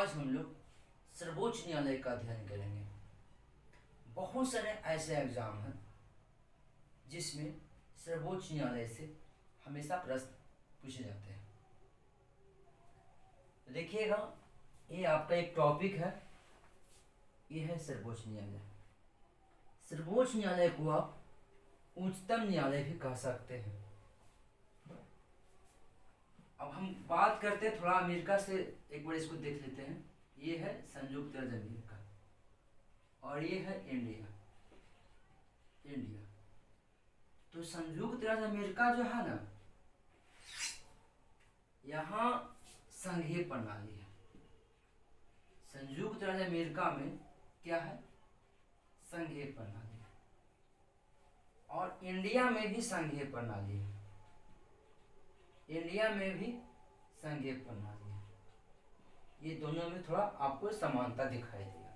आज हम लोग सर्वोच्च न्यायालय का अध्ययन करेंगे। बहुत सारे ऐसे एग्जाम हैं जिसमें सर्वोच्च न्यायालय से हमेशा प्रश्न पूछे जाते हैं। देखिएगा, ये आपका एक टॉपिक है, ये है सर्वोच्च न्यायालय। सर्वोच्च न्यायालय को आप उच्चतम न्यायालय भी कह सकते हैं। अब हम बात करते हैं थोड़ा अमेरिका से, एक बार इसको देख लेते हैं। ये है संयुक्त राज्य अमेरिका और ये है इंडिया। तो संयुक्त राज्य अमेरिका जो है ना, यहाँ संघीय प्रणाली है। संयुक्त राज्य अमेरिका में क्या है? संघीय प्रणाली है। और इंडिया में भी संघीय प्रणाली है। इंडिया में भी संघीय प्रणाली है। ये दोनों में थोड़ा आपको समानता दिखाई देगा।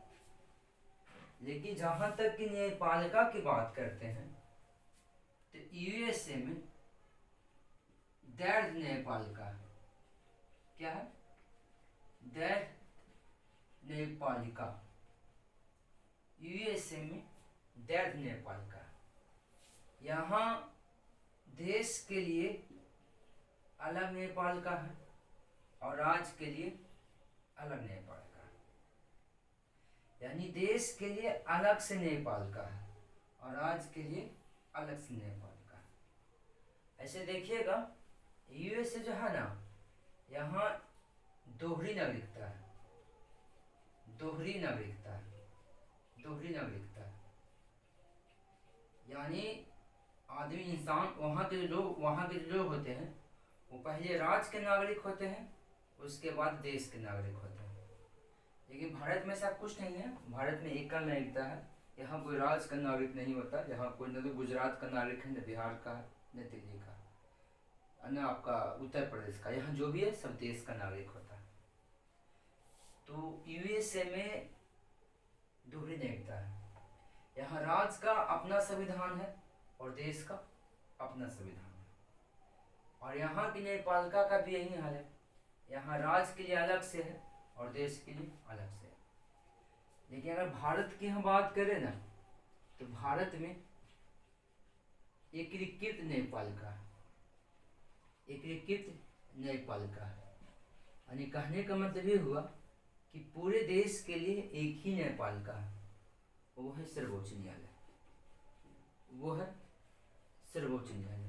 लेकिन जहां तक कि न्यायपालिका की बात करते हैं तो यूएसए में दैर्घ्य न्यायपालिका है। क्या है? दैर्घ्य न्यायपालिका। यूएसए में दैर्घ्य न्यायपालिका। यहाँ देश के लिए अलग न्यायपालिका है और राज्य के लिए अलग न्यायपालिका है। यानी देश के लिए अलग से न्यायपालिका है और राज्य के लिए अलग से न्यायपालिका है। ऐसे देखिएगा, यूएसए जो है ना, यहाँ दोहरी नागरिकता है। दोहरी नागरिकता है। दोहरी नागरिकता है। यानी आदमी, इंसान, वहाँ के जो लोग होते हैं वो पहले राज्य के नागरिक होते हैं, उसके बाद देश के नागरिक होते हैं। लेकिन भारत में ऐसा कुछ नहीं है। भारत में एकल नागरिकता है। यहाँ कोई राज्य का नागरिक नहीं होता। यहाँ कोई न तो गुजरात का नागरिक है, न बिहार का, न दिल्ली का, न आपका उत्तर प्रदेश का। यहाँ जो भी है सब देश का नागरिक होता है। तो यूएसए में दोहरी नागरिकता है। यहाँ राज्य का अपना संविधान है और देश का अपना संविधान है। और यहाँ की न्यायपालिका का भी यही हाल है। यहाँ राज्य के लिए अलग से है और देश के लिए अलग से है। लेकिन अगर भारत की हम बात करें ना, तो भारत में एकीकृत न्यायपालिका है। एकीकृत न्यायपालिका है। यानी कहने का मतलब ये हुआ कि पूरे देश के लिए एक ही न्यायपालिका है, वो है सर्वोच्च न्यायालय। वो है सर्वोच्च न्यायालय।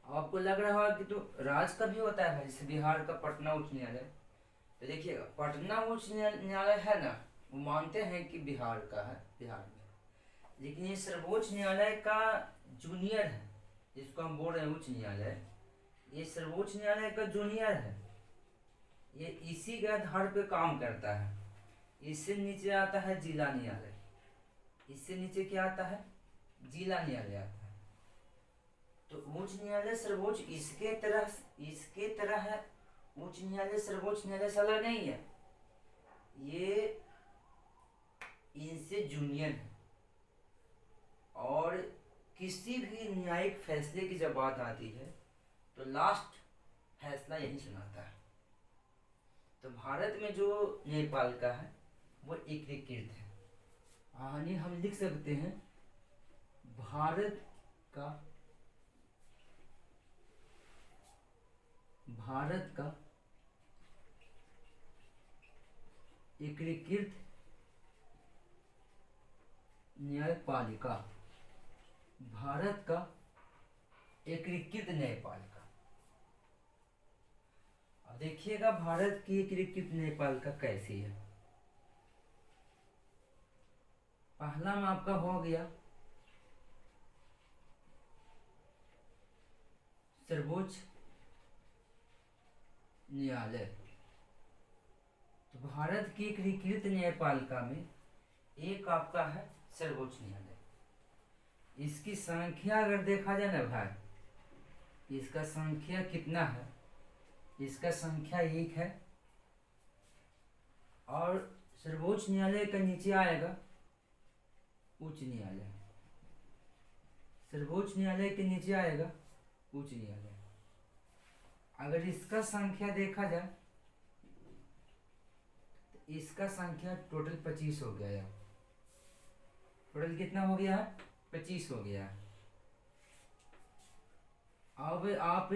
आपको लग रहा होगा कि तो राज्य का भी होता है, जैसे बिहार का पटना उच्च न्यायालय। तो देखिएगा, पटना उच्च न्यायालय है ना, वो मानते हैं कि बिहार का है, बिहार में। लेकिन ये सर्वोच्च न्यायालय का जूनियर है, जिसको हम बोल रहे हैं उच्च न्यायालय। ये सर्वोच्च न्यायालय का जूनियर है। ये इसी के आधार पे काम करता है। इससे नीचे आता है जिला न्यायालय। इससे नीचे क्या आता है? जिला न्यायालय आता है। तो उच्च न्यायालय सर्वोच्च इसके तरह है। उच्च न्यायालय सर्वोच्च न्यायालय से अलग नहीं है। ये इनसे जूनियर है। और किसी भी न्यायिक फैसले की जब बात आती है तो लास्ट फैसला यही सुनाता है। तो भारत में जो न्यायपालिका है वो एकीकृत है। यानी हम लिख सकते हैं भारत का एकीकृत न्यायपालिका। भारत का एकीकृत न्यायपालिका। अब देखिएगा भारत की एकीकृत न्यायपालिका कैसी है। पहला में आपका हो गया सर्वोच्च न्यायालय। तो भारत की एकीकृत न्यायपालिका में एक आपका है सर्वोच्च न्यायालय। इसकी संख्या अगर देखा जाए ना भाई, इसका संख्या कितना है? इसका संख्या 1 है। और सर्वोच्च न्यायालय का नीचे आएगा उच्च न्यायालय। सर्वोच्च न्यायालय के नीचे आएगा उच्च न्यायालय। अगर इसका संख्या देखा जाए इसका संख्या टोटल 25 हो गया। टोटल कितना हो गया? 25 हो गया। अब आप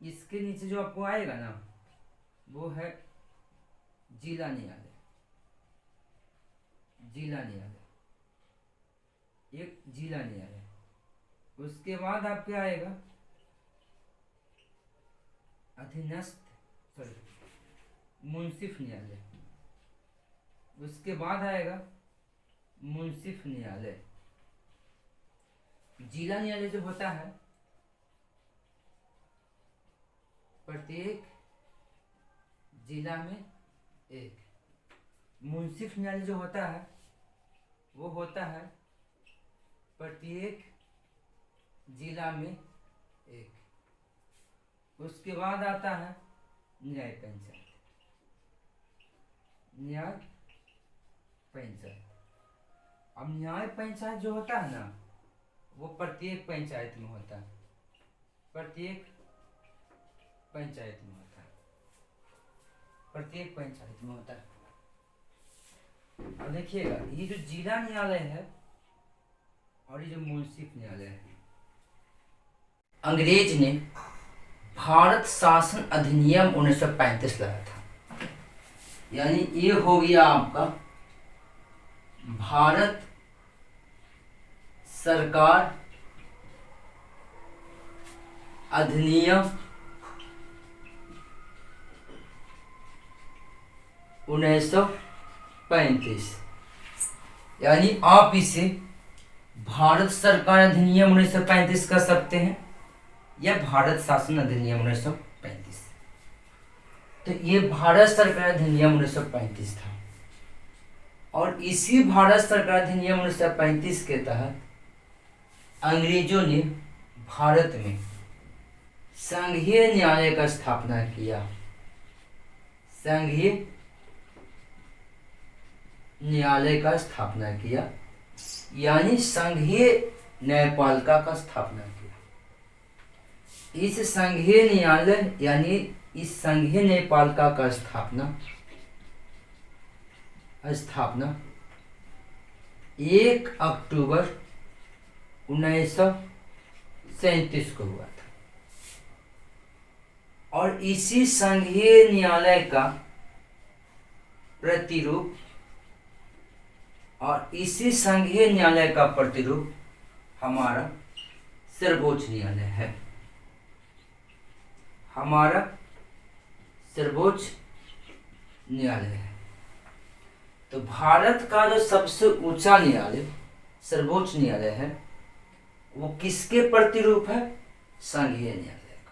इसके नीचे जो आपको आएगा ना, वो है जिला न्यायालय। जिला न्यायालय, एक जिला न्यायालय। उसके बाद आपके आएगा अधीनस्थ मुंसिफ न्यायालय। उसके बाद आएगा मुंसिफ न्यायालय। जिला न्यायालय जो होता है प्रत्येक जिला में एक। मुंसिफ न्यायालय जो होता है वो होता है प्रत्येक जिला में एक। उसके बाद आता है न्याय पंचायत। न्याय पंचायत। अब न्याय पंचायत जो होता है ना, वो प्रत्येक पंचायत में होता है। प्रत्येक पंचायत में होता है। प्रत्येक पंचायत में होता है। अब देखिएगा, ये जो जिला न्यायालय है और ये जो मुंसिफ न्यायालय है, अंग्रेज ने भारत शासन अधिनियम 1935 लाया था। यानी ये हो गया आपका भारत सरकार अधिनियम 1935। यानी आप इसे भारत सरकार अधिनियम 1935 कर सकते हैं या भारत शासन अधिनियम 1935। तो ये भारत सरकार अधिनियम 1935 था। और इसी भारत सरकार अधिनियम 1935 के तहत अंग्रेजों ने भारत में संघीय न्यायालय का स्थापना किया। संघीय न्यायालय का स्थापना किया, यानी संघीय न्यायपालिका का स्थापना किया। इस संघीय न्यायालय यानी इस संघीय न्यायपालिका का स्थापना 1 अक्टूबर 1937 को हुआ था। और इसी संघीय न्यायालय का प्रतिरूप हमारा सर्वोच्च न्यायालय है। हमारा सर्वोच्च न्यायालय है। तो भारत का जो सबसे ऊंचा न्यायालय सर्वोच्च न्यायालय है, वो किसके प्रतिरूप है? संघीय न्यायालय का।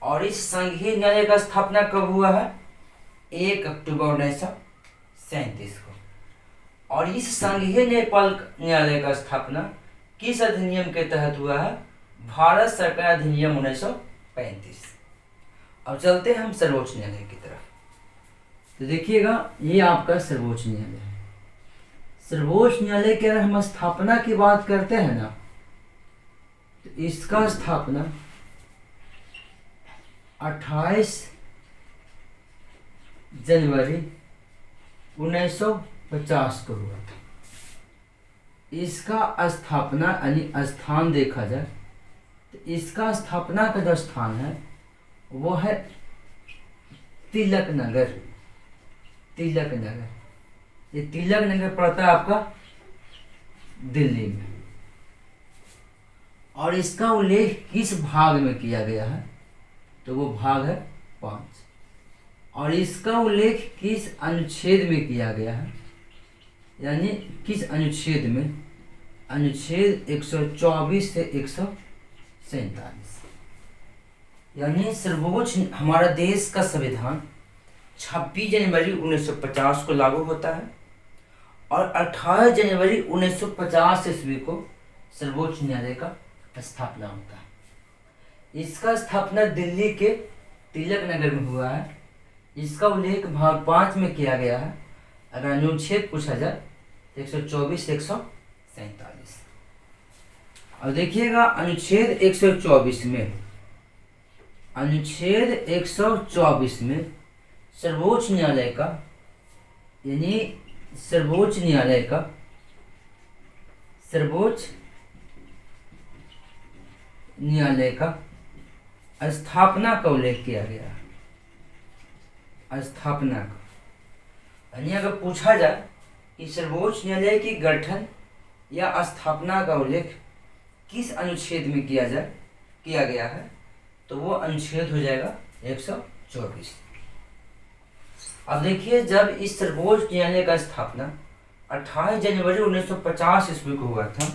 और इस संघीय न्यायालय का स्थापना कब हुआ है? 1 अक्टूबर 1937 को। और इस संघीय न्यायालय का स्थापना किस अधिनियम के तहत हुआ है? भारत सरकार अधिनियम 1935। अब चलते हैं हम सर्वोच्च न्यायालय की तरफ। तो देखिएगा, ये आपका सर्वोच्च न्यायालय है। सर्वोच्च न्यायालय की अगर हम स्थापना की बात करते हैं ना, तो इसका स्थापना 28 जनवरी 1950 को हुआ था। इसका स्थापना यानी स्थान देखा जाए तो इसका स्थापना का जो स्थान है वो है तिलक नगर। तिलक नगर, ये तिलक नगर पड़ता है आपका दिल्ली में। और इसका उल्लेख किस भाग में किया गया है? तो वो भाग है 5। और इसका उल्लेख किस अनुच्छेद में किया गया है? यानी किस अनुच्छेद में? अनुच्छेद 124 से 147। यानी सर्वोच्च हमारा देश का संविधान 26 जनवरी 1950 को लागू होता है और 18 जनवरी 1950 ईस्वी को सर्वोच्च न्यायालय का स्थापना होता है। इसका स्थापना दिल्ली के तिलक नगर में हुआ है। इसका उल्लेख भाग 5 में किया गया है। अगर अनुच्छेद पूछा जाए 124 से 147। अब देखिएगा, अनुच्छेद 124 में सर्वोच्च न्यायालय का यानी सर्वोच्च न्यायालय का स्थापना का उल्लेख किया गया। स्थापना का यानी अगर पूछा जाए कि सर्वोच्च न्यायालय की गठन या स्थापना का उल्लेख किस अनुच्छेद में किया गया है, तो वो अनुच्छेद हो जाएगा 124। अब देखिए, जब इस सर्वोच्च न्यायालय का स्थापना 28 जनवरी 1950 ईस्वी को हुआ था,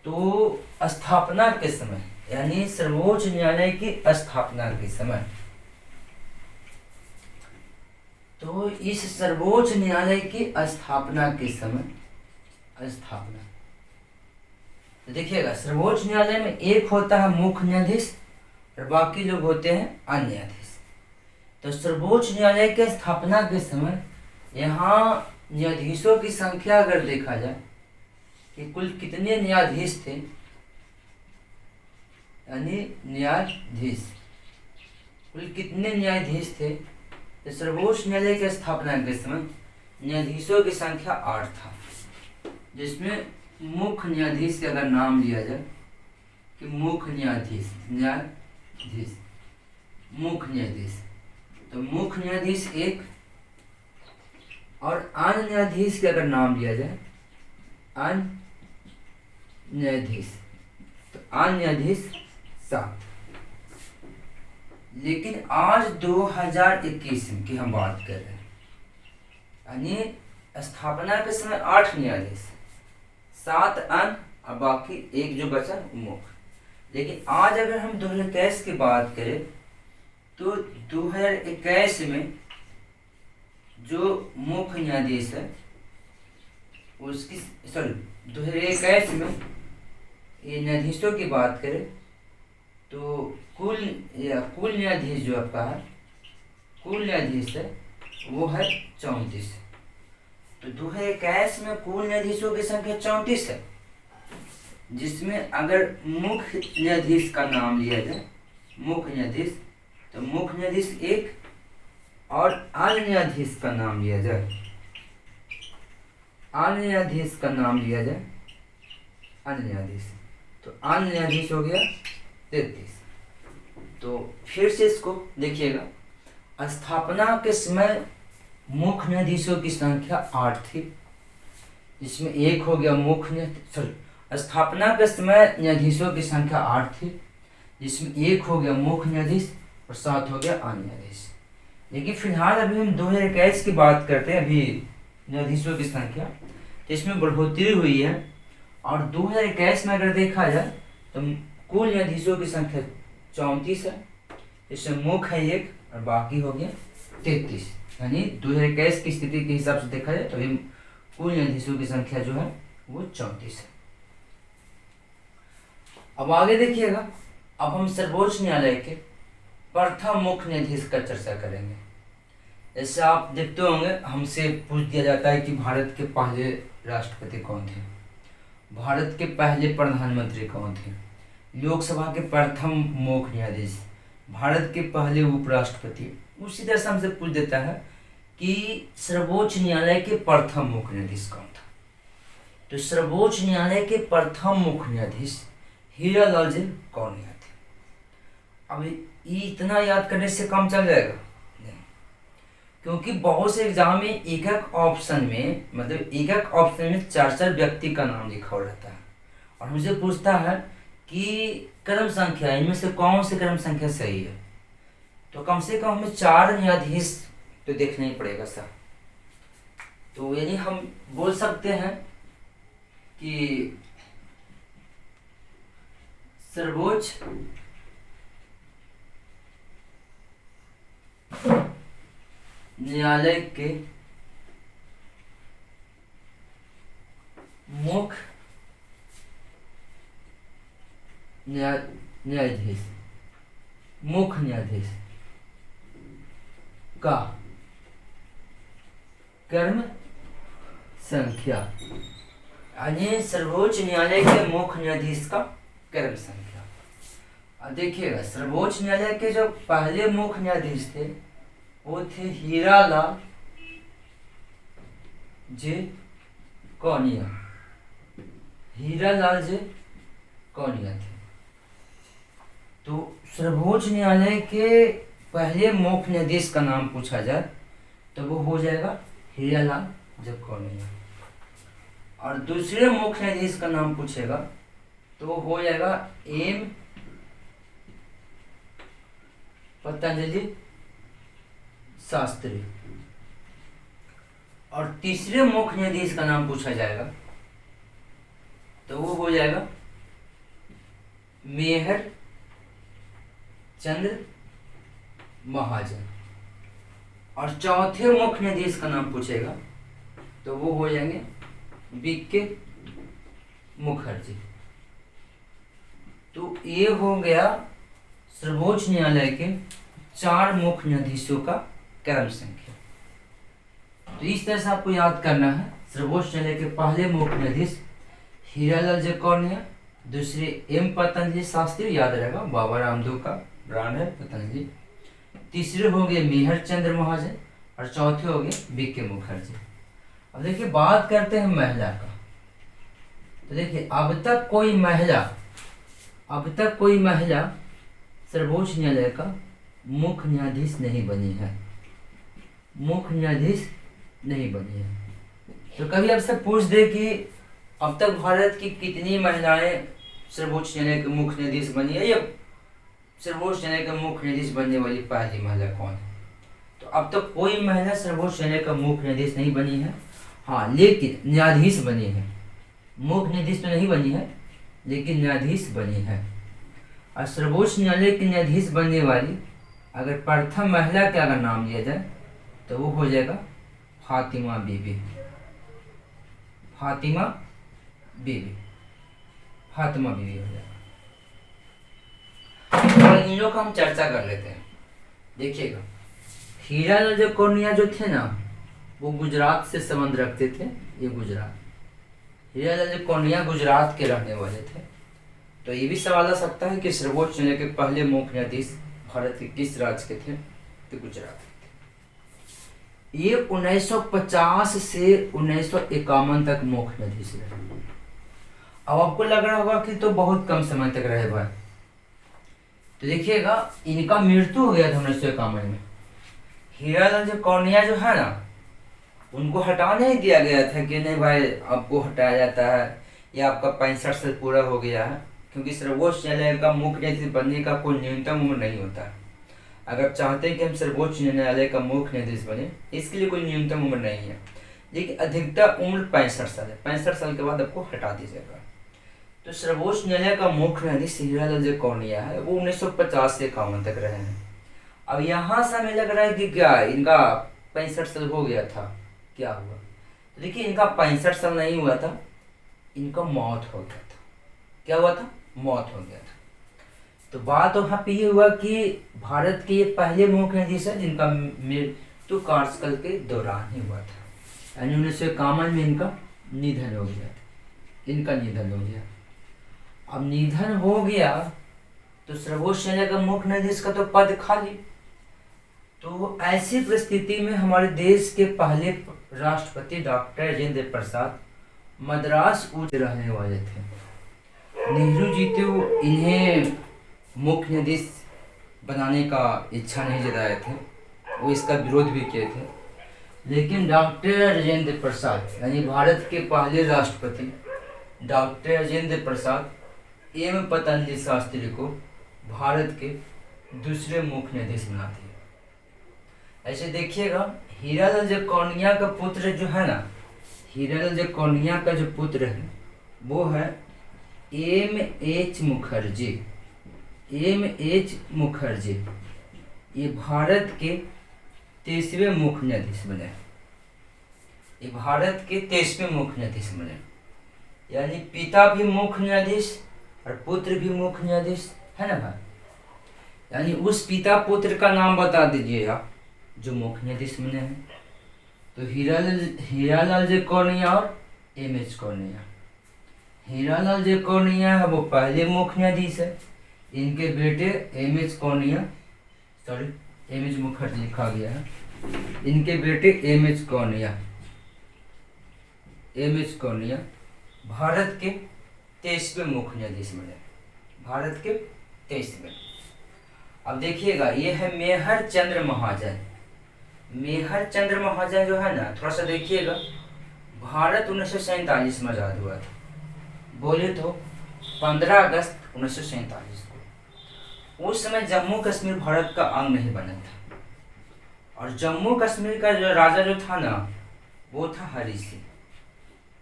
तो स्थापना के समय यानी सर्वोच्च न्यायालय की स्थापना के समय, तो इस सर्वोच्च न्यायालय की स्थापना के समय तो देखिएगा, सर्वोच्च न्यायालय में एक होता है मुख्य न्यायाधीश और बाकी लोग होते हैं अन्य न्यायाधीश। तो सर्वोच्च न्यायालय के स्थापना के समय यहाँ न्यायाधीशों की संख्या अगर देखा जाए कि कुल कितने न्यायाधीश थे, यानी न्यायाधीश कुल कितने न्यायाधीश थे, तो सर्वोच्च न्यायालय की स्थापना के समय न्यायाधीशों की संख्या 8 था, जिसमें मुख्य न्यायाधीश का अगर नाम लिया जाए कि मुख्य न्यायाधीश मुख्य न्यायाधीश, तो मुख्य न्यायाधीश 1 और अन्य न्यायाधीश का अगर नाम लिया जाए अन्य न्यायाधीश, तो अन्य न्यायाधीश 7। लेकिन आज 2021 की हम बात कर रहे हैं, यानी स्थापना के समय 8 न्यायाधीश, 7 अन्य और बाकी एक जो बचा मुख्य। लेकिन आज अगर हम 2021 की बात करें तो 2021 में जो मुख्य न्यायाधीश है उसकी 2021 में ये न्यायाधीशों की बात करें तो कुल न्यायाधीश जो आपका है, कुल न्यायाधीश है वो है 34। तो 2021 में कुल न्यायाधीशों की संख्या 34 है, जिसमें अगर मुख्य न्यायाधीश का नाम लिया जाए मुख्य न्यायाधीश, तो मुख्य न्यायाधीश 1 और अन्य न्यायाधीश का नाम लिया जाए अन्य न्यायाधीश, तो अन्य न्यायाधीश हो गया 33। तो फिर से इसको देखिएगा, स्थापना के समय मुख्य न्यायाधीशों की संख्या 8 थी, जिसमें एक हो गया स्थापना के समय न्यायाधीशों की संख्या 8 थी, जिसमें एक हो गया मुख्य न्यायाधीश और 7 हो गया अन्य न्यायाधीश। लेकिन फिलहाल अभी हम 2021 की बात करते हैं, अभी न्यायाधीशों की संख्या, तो इसमें बढ़ोतरी हुई है। और 2021 में अगर देखा जाए तो कुल न्यायाधीशों की संख्या 34 है, इसमें मुख्य है 1 और बाकी हो गया 33। यानी 2021 की स्थिति के हिसाब से देखा जाए तो अभी कुल न्यायाधीशों की संख्या जो है वो 34 है। अब आगे देखिएगा, अब हम सर्वोच्च न्यायालय के प्रथम मुख्य न्यायाधीश का चर्चा करेंगे। जैसे आप देखते होंगे, हमसे पूछ दिया जाता है कि भारत के पहले राष्ट्रपति कौन थे, भारत के पहले प्रधानमंत्री कौन थे, लोकसभा के प्रथम मुख्य न्यायाधीश, भारत के पहले उपराष्ट्रपति। उसी तरह से हमसे पूछ देता है कि सर्वोच्च न्यायालय के प्रथम मुख्य न्यायाधीश कौन था। तो सर्वोच्च न्यायालय के प्रथम मुख्य न्यायाधीश हीरालाल जी कौनिया थे। अब इतना याद करने से काम चल जाएगा नहीं, क्योंकि बहुत से एग्जाम में एक ऑप्शन में 4 व्यक्ति का नाम लिखा हुआ रहता है और हमसे पूछता है कि क्रम संख्या इनमें से कौन सी क्रम संख्या सही है। तो कम से कम हमें 4 न्यायाधीश तो देखना ही पड़ेगा सर। तो यानी हम बोल सकते हैं कि सर्वोच्च न्यायालय के मुख्य न्यायाधीश का क्रम संख्या, यानी सर्वोच्च न्यायालय के मुख्य न्यायाधीश का क्रम संख्या। अब देखिएगा, सर्वोच्च न्यायालय के जो पहले मुख्य न्यायाधीश थे वो थे हीरालाल जे कौनिया, हीरालाल जे कौनिया थे। तो सर्वोच्च न्यायालय के पहले मुख्य न्यायाधीश का नाम पूछा जाए तो वो हो जाएगा हीरालाल जे कौनिया, और दूसरे मुख्य न्यायाधीश का नाम पूछेगा तो वो हो जाएगा एम पतंजलि शास्त्री, और तीसरे मुख्य न्यायाधीश का नाम पूछा जाएगा तो वो हो जाएगा मेहर चंद्र महाजन, और चौथे मुख्य न्यायाधीश का नाम पूछेगा तो वो हो जाएंगे बीके मुखर्जी। तो ये हो गया सर्वोच्च न्यायालय के 4 मुख्य न्यायाधीशों का क्रम संख्या। तो इस तरह से आपको याद करना है। सर्वोच्च न्यायालय के पहले मुख्य न्यायाधीश हीरालाल जे कौनिया, दूसरे एम पतंजलि शास्त्री, याद रहेगा बाबा रामदेव का ब्रांड है पतंजलि, तीसरे हो गए मेहर चंद्र महाजन, और चौथे हो गए बीके मुखर्जी। अब देखिए बात करते हैं महिला का। तो देखिए अब तक कोई महिला सर्वोच्च न्यायालय का मुख्य न्यायाधीश नहीं बनी है, मुख्य न्यायाधीश नहीं बनी है। तो कभी आपसे पूछ दे कि अब तक भारत की कितनी महिलाएं सर्वोच्च न्यायालय के मुख्य न्यायाधीश बनी है, या सर्वोच्च न्यायालय का मुख्य न्यायाधीश बनने वाली पहली महिला कौन है, तो अब तक कोई महिला सर्वोच्च न्यायालय का मुख्य न्यायाधीश नहीं बनी है। हाँ, लेकिन न्यायाधीश बनी है, मुख्य न्यायाधीश तो नहीं बनी है लेकिन न्यायाधीश बनी है। और सर्वोच्च न्यायालय के न्यायाधीश बनने वाली अगर प्रथम महिला का अगर नाम लिया जाए तो वो हो जाएगा फातिमा बीबी, फातिमा बीबी हो जाएगा। और इन लोग का हम चर्चा कर लेते हैं। देखिएगा हीरालाल जे कौनिया जो थे ना, वो गुजरात से संबंध रखते थे। ये गुजरात, हीरालाल जे कौनिया गुजरात के रहने वाले थे। तो ये भी सवाल आ सकता है कि सर्वोच्च न्यायालय के पहले मुख्य न्यायाधीश भारत के किस राज्य के थे, तो गुजरात के थे। ये 1950 से 1951 तक मुख्य न्यायाधीश रहे। अब आपको लग रहा होगा कि तो बहुत कम समय तक रहे भाई, तो देखिएगा इनका मृत्यु हो गया था 1951 में। हीरालाल जे कौनिया जो है ना, उनको हटा नहीं दिया गया था कि नहीं भाई आपको हटाया जाता है या आपका 65 साल पूरा हो गया है, क्योंकि सर्वोच्च न्यायालय का मुख्य न्यायाधीश बनने का कोई न्यूनतम उम्र नहीं होता है। अगर चाहते हैं कि हम सर्वोच्च न्यायालय का मुख्य न्यायाधीश बने, इसके लिए कोई न्यूनतम उम्र नहीं है, लेकिन अधिकतम उम्र 65 साल है। 65 साल के बाद आपको हटा दीजिएगा। तो सर्वोच्च न्यायालय का मुख्य न्यायाधीश हीरालाल जे कौनिया है, वो 1950 से 51 तक रहे हैं। अब यहाँ से हमें लग रहा है कि क्या इनका 65 साल हो गया था, क्या हुआ? तो देखिए इनका 65 साल नहीं हुआ था, इनका मौत हो गया था। क्या हुआ था? मौत हो गया था। तो बात वहाँ पे ये हुआ कि भारत के ये पहले मुख्य न्यायाधीश है जिनका मृत्यु कार्यकाल के दौरान ही हुआ था, यानी 1951 में इनका निधन हो गया था। इनका निधन हो गया। अब निधन हो गया तो सर्वोच्च न्यायालय का मुख्य न्यायाधीश का तो पद खाली। तो ऐसी परिस्थिति में हमारे देश के पहले राष्ट्रपति डॉक्टर राजेंद्र प्रसाद मद्रास उच्च रहने वाले थे। नेहरू जी तो इन्हें मुख्य न्यायाधीश बनाने का इच्छा नहीं जताए थे, वो इसका विरोध भी किए थे। लेकिन डॉक्टर राजेंद्र प्रसाद यानी भारत के पहले राष्ट्रपति डॉक्टर राजेंद्र प्रसाद एम पतंजलि शास्त्री को भारत के दूसरे मुख्य न्यायाधीश बना दिए। ऐसे देखिएगा हीरालाल जे कौनिया का पुत्र जो है ना, हीरालाल जे कौनिया का जो पुत्र है वो है एम.एच. मुखर्जी। एम.एच. मुखर्जी ये भारत के 23वें मुख्य न्यायाधीश बने। ये भारत के 23वें मुख्य न्यायाधीश बने, यानी पिता भी मुख्य न्यायाधीश और पुत्र भी मुख्य न्यायाधीश है ना भाई। यानी उस पिता पुत्र का नाम बता दीजिए आप जो मुख्य न्यायाधीश बने हैं। तो हीरालाल जे कौनिया और एम.एच. कौनिया। हीरालाल जे कौनिया है वो पहले मुख्य न्यायाधीश है। इनके बेटे M H. Kania, sorry M H. Mukherjee लिखा गया है, इनके बेटे एम.एच. कौनिया एमएच कौलिया भारत के 23वें मुख्य न्यायाधीश बने, भारत के 23वें। अब देखिएगा, ये है मेहर चंद्र महाजन। मेहर चंद्र महाजन जो है ना, थोड़ा सा देखिएगा, भारत 1947 में आज़ाद हुआ था, बोले तो 15 अगस्त 1947 को। उस समय जम्मू कश्मीर भारत का अंग नहीं बना था, और जम्मू कश्मीर का जो राजा जो था ना, वो था हरि सिंह।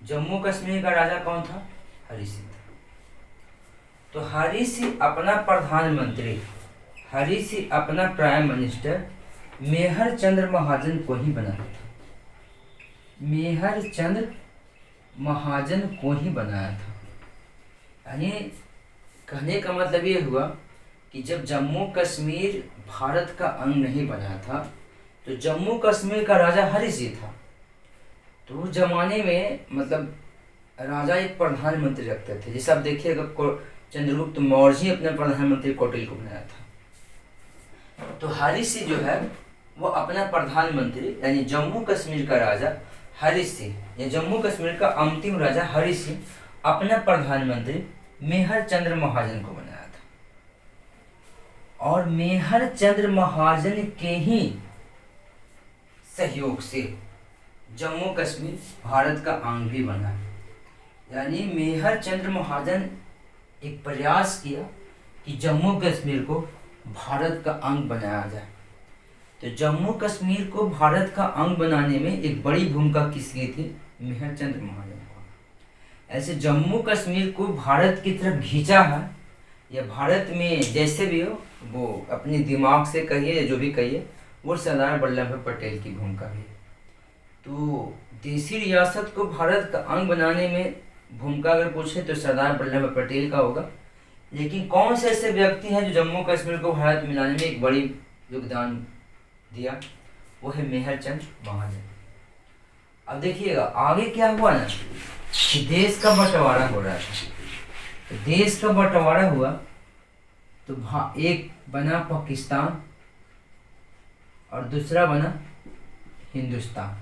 जम्मू कश्मीर का राजा कौन था? हरि सिंह था। तो हरि सिंह अपना प्रधानमंत्री, हरि सिंह अपना प्राइम मिनिस्टर मेहर चंद्र महाजन को ही बनाया था, मेहर चंद्र महाजन को ही बनाया था। यानी कहने का मतलब ये हुआ कि जब जम्मू कश्मीर भारत का अंग नहीं बना था, तो जम्मू कश्मीर का राजा हरि सिंह था। तो उस जमाने में मतलब राजा एक प्रधानमंत्री रखते थे। जैसे आप देखिएगा, चंद्रगुप्त मौर्य अपने प्रधानमंत्री कौटिल्य को बनाया था। तो हरि सिंह जो है वो अपना प्रधानमंत्री, यानी जम्मू कश्मीर का राजा हरि सिंह, या जम्मू कश्मीर का अंतिम राजा हरि सिंह, अपना प्रधानमंत्री मेहर चंद्र महाजन को बनाया था। और मेहर चंद्र महाजन के ही सहयोग से जम्मू कश्मीर भारत का अंग भी बना। यानी मेहर चंद्र महाजन एक प्रयास किया कि जम्मू कश्मीर को भारत का अंग बनाया जाए। तो जम्मू कश्मीर को भारत का अंग बनाने में एक बड़ी भूमिका किसकी थी? मेहर चंद्र महाजन को। ऐसे जम्मू कश्मीर को भारत की तरफ खींचा है, या भारत में जैसे भी हो, वो अपने दिमाग से कहिए या जो भी कहिए, वो सरदार वल्लभ भाई पटेल की भूमिका भी। तो देसी रियासत को भारत का अंग बनाने में भूमिका अगर पूछे तो सरदार वल्लभ भाई पटेल का होगा। लेकिन कौन से ऐसे व्यक्ति हैं जो जम्मू कश्मीर को भारत मिलाने में एक बड़ी योगदान दिया? वो है मेहर चंद्र महाजन। अब देखिएगा आगे क्या हुआ ना, कि देश का बंटवारा हो रहा था। तो देश का बंटवारा हुआ तो एक बना पाकिस्तान और दूसरा बना हिंदुस्तान।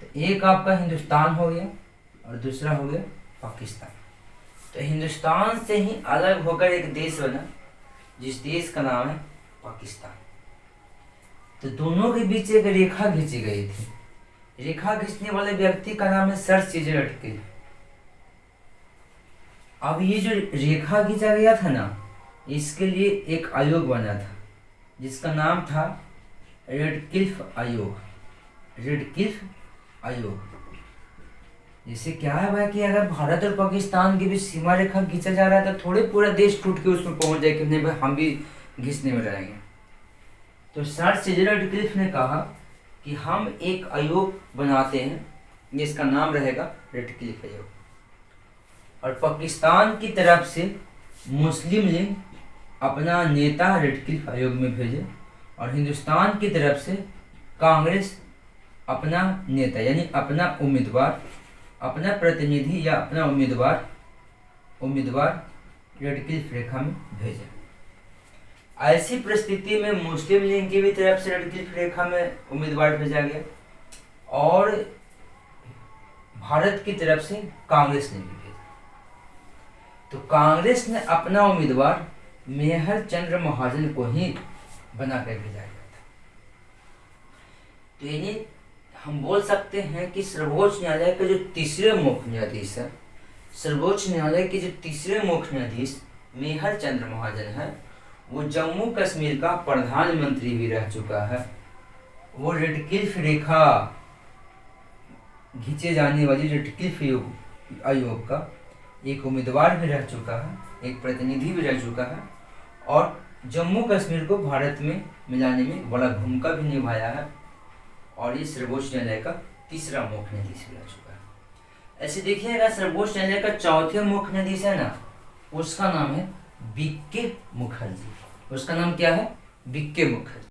तो एक आपका हिंदुस्तान हो गया और दूसरा हो गया पाकिस्तान। तो हिंदुस्तान से ही अलग होकर एक देश बना, जिस देश का नाम है पाकिस्तान। तो दोनों के बीच एक रेखा खींची गई थी। रेखा खींचने वाले व्यक्ति का नाम है सर सीजर अटकिल। अब ये जो रेखा खींचा गया था ना, इसके लिए एक आयोग बना था जिसका नाम था रेडक्लिफ आयोग। रेडक्लिफ आयोग। जैसे क्या है भाई कि अगर भारत और पाकिस्तान के बीच सीमा रेखा खींचा जा रहा है तो थोड़े पूरा देश टूट के उसमें पहुंच जाए कि नहीं भाई हम भी घिसने में रहेंगे। तो सर सीजर रेडक्लिफ ने कहा कि हम एक आयोग बनाते हैं जिसका नाम रहेगा रेडक्लिफ आयोग, और पाकिस्तान की तरफ से मुस्लिम लीग अपना नेता रेडक्लिफ आयोग में भेजे, और हिंदुस्तान की तरफ से कांग्रेस अपना नेता यानी अपना उम्मीदवार, अपना प्रतिनिधि या अपना उम्मीदवार रेडक्लिफ रेखा में भेजा। ऐसी परिस्थिति में मुस्लिम लीग की भी तरफ से रेडक्लिफ रेखा में उम्मीदवार भेजा गया, और भारत की तरफ से कांग्रेस ने भी भेजा। तो कांग्रेस ने अपना उम्मीदवार मेहर चंद्र महाजन को ही बना कर भेजा गया था। तो यानी हम बोल सकते हैं कि सर्वोच्च न्यायालय के जो तीसरे मुख्य न्यायाधीश है, सर्वोच्च न्यायालय के जो तीसरे मुख्य न्यायाधीश मेहर चंद्र महाजन है, वो जम्मू कश्मीर का प्रधानमंत्री भी रह चुका है। वो रेडक्लिफ रेखा खींचे जाने वाली रेडक्लिफ आयोग का एक उम्मीदवार भी रह चुका है, एक प्रतिनिधि भी रह चुका है, और जम्मू कश्मीर को भारत में मिलाने में बड़ा भूमिका भी निभाया है, और ये सर्वोच्च न्यायालय का तीसरा मुख्य न्यायाधीश भी रह चुका है। ऐसे देखिएगा, सर्वोच्च न्यायालय का चौथे मुख्य न्यायाधीश है ना, उसका नाम है बीके मुखर्जी। उसका नाम क्या है? बीके मुखर्जी।